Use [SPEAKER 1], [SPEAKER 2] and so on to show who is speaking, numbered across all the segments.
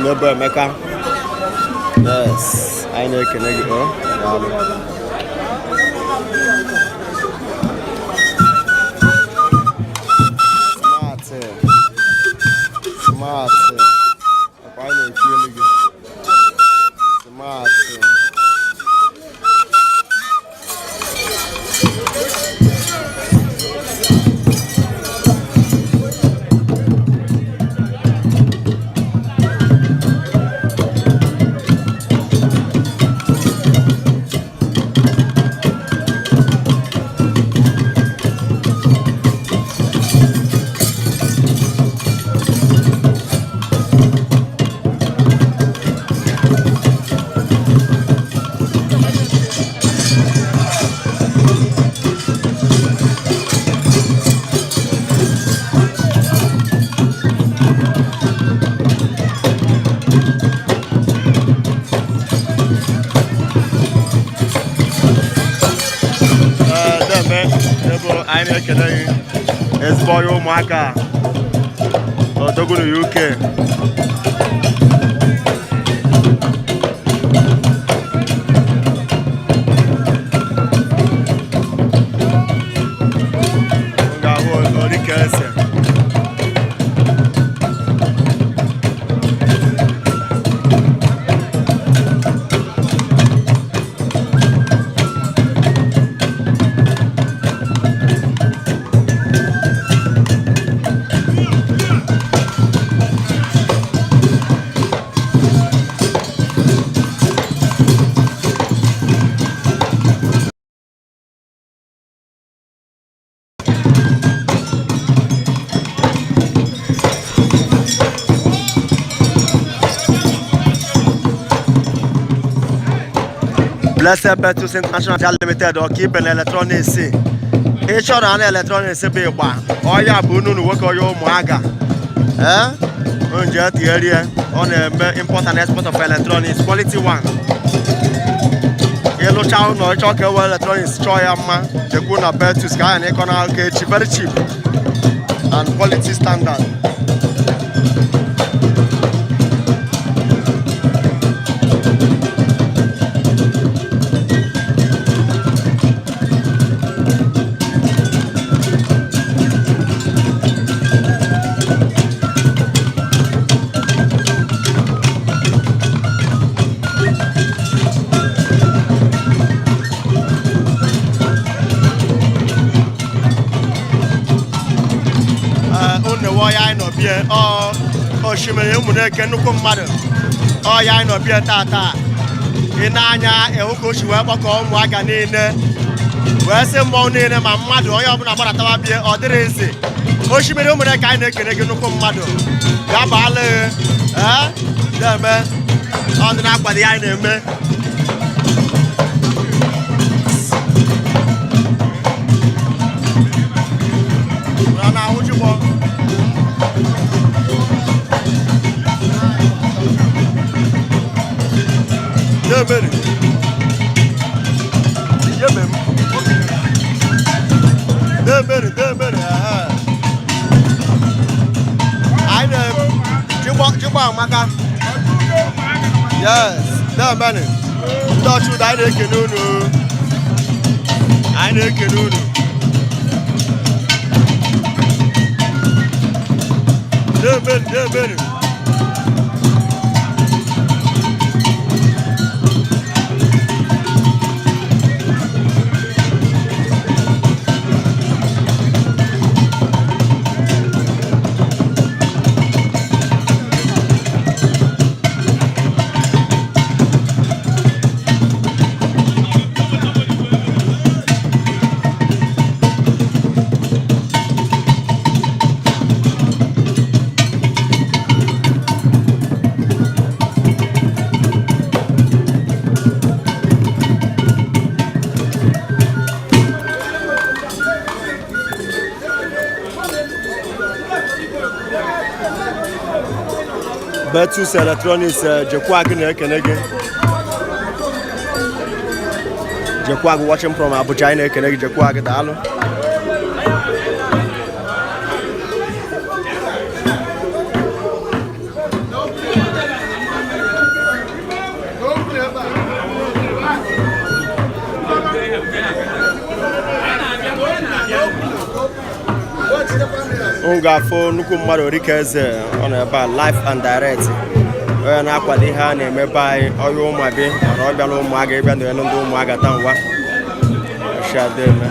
[SPEAKER 1] Noble Mecca. Yes, Aneke. Smart. Smart. Aneke is boy Umuaga. Obodoeze UK. Blessed Betus International Limited or keep an electronics. Each other an electronics be bar. Oh, yeah, Bunu work on your Umuaga. On the area on the import and export of electronics, quality one. Yellow town or chocolate electronics, Choyama, the Guna Betus Sky and economic very cheap and quality standard. Oshimiri Umuneke nnukwu mmadụ ọya nọ bịa tata ị na-anya ehuka oshi wee gbakọ Umuaga niile wee sị mmọnwụ niile ma mmadụ onye ọbụla gbaratawa bịa ọ dịrị nzi Oshimiri Umuneke anyị na-ekene gị nnukwu mmadụ ya baala na-eme ọ dị na-akwado ya anyị na-eme Demeri. Yemem. Demeri. I know. Jibo Maka. Yes. Demeri. Don't you die the canoe? I know canoe. Demeri. Betus Electronics Jekwago na-ekene Jekwago watching from Abuja na-ekene Jekwago daalụ ngafo nnukwu mmadụ Obodoeze ọ nọ ebe a live and direct onye na-akwado ihe a na-emebe anyị ọya ụmụabi na ọ bịala Umuaga ịbịa na elu ndị Umuaga taa ngwa shademe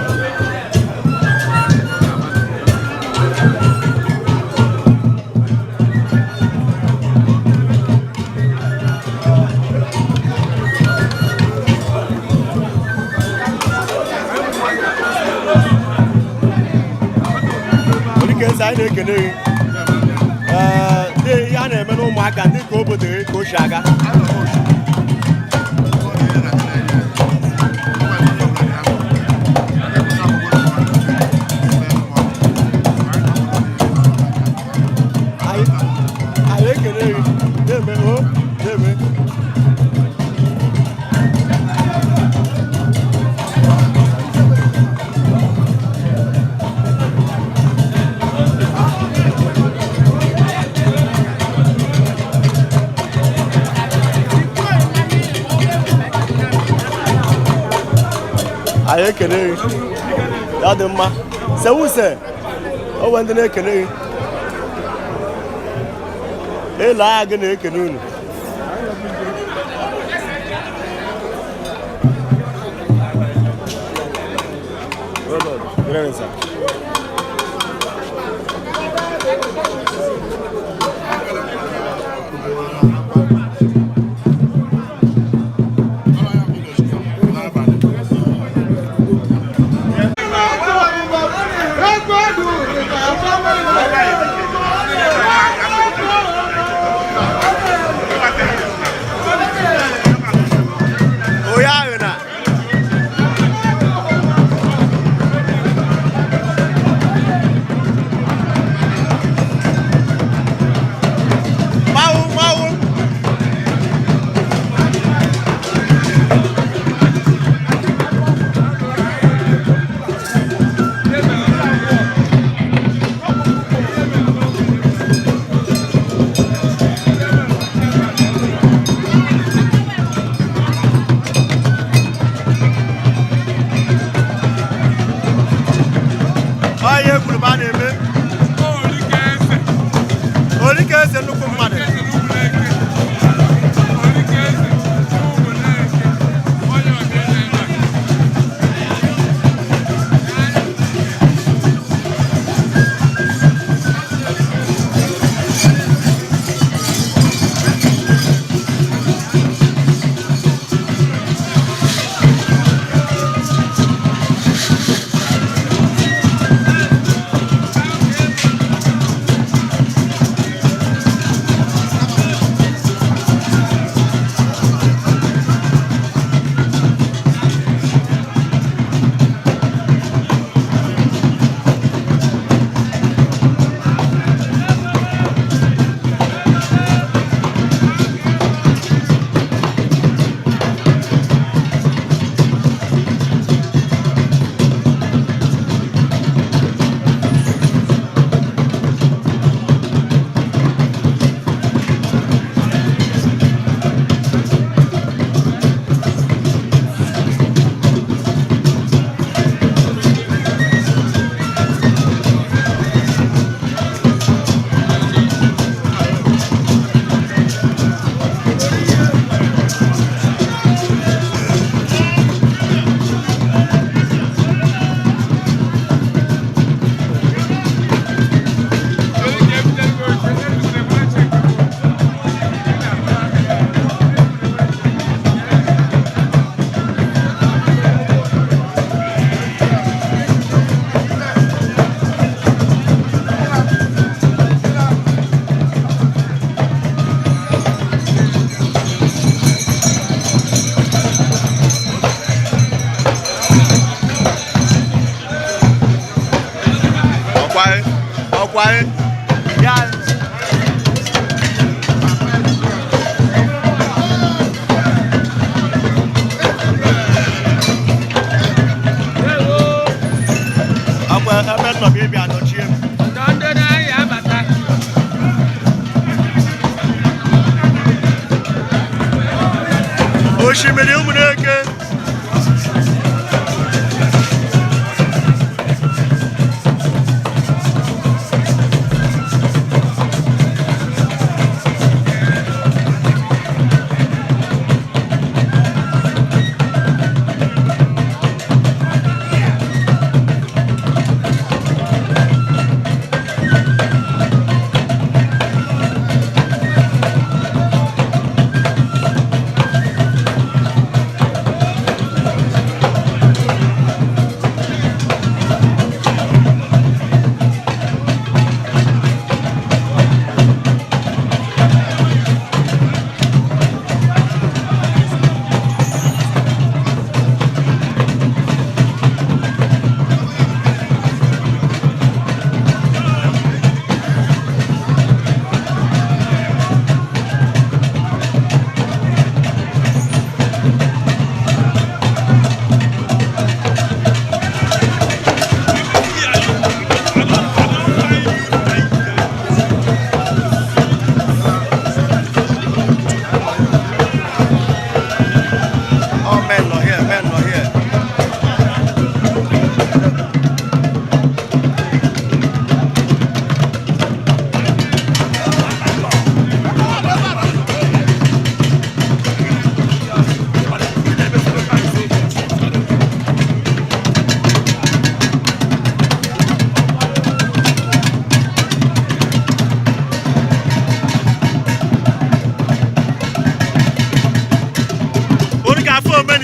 [SPEAKER 1] anyị na-ekele ndị ihe a na-eme n'ụmụaka ndị ka obodo ka o si aga anyị ekele na-eme na-eme anyị ekele ya dị mma sewuse onwe ndị na-ekele ele agha gị na-ekele unu Obodoeze nnukwu mmadụ quiet. Yeah. Oshimiri Umuneke.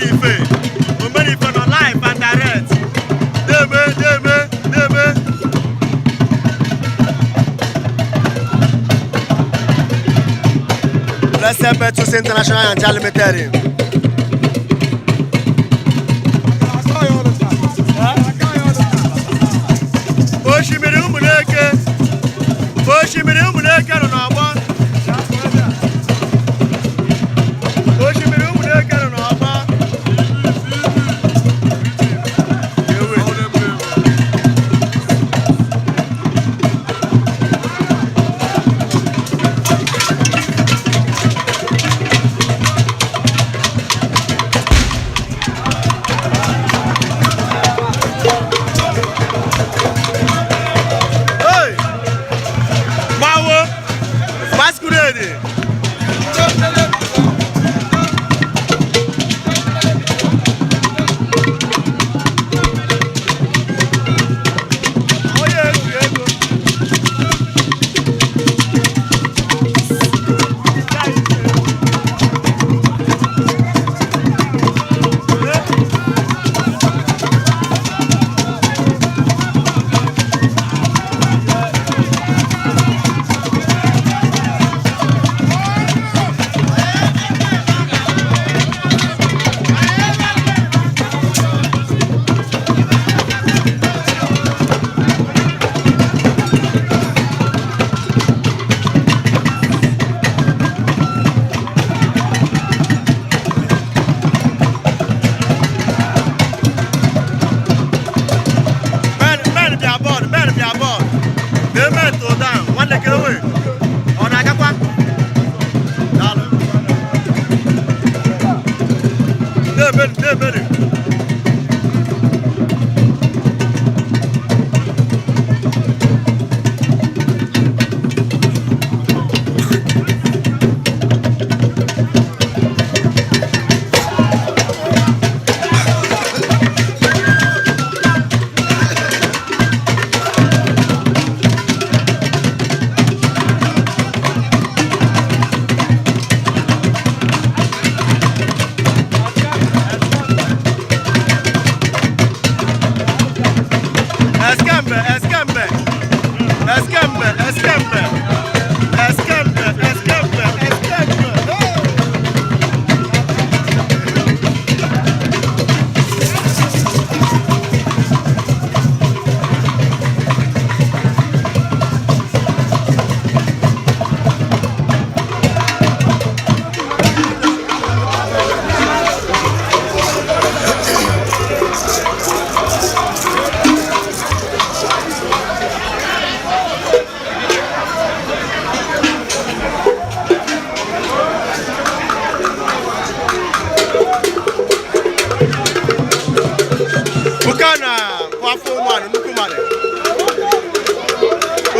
[SPEAKER 1] Omenife on live and direct. Deme. Blessed Betus International and Jalimitary. Oshimiri Umuneke no Aba. Oshimiri Umuneke no Aba. Masquerade.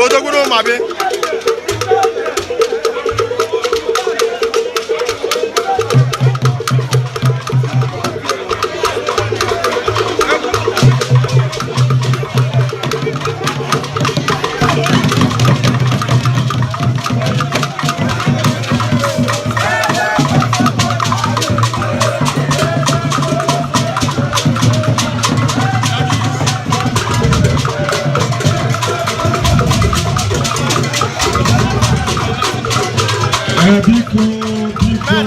[SPEAKER 1] Odoguno mabe.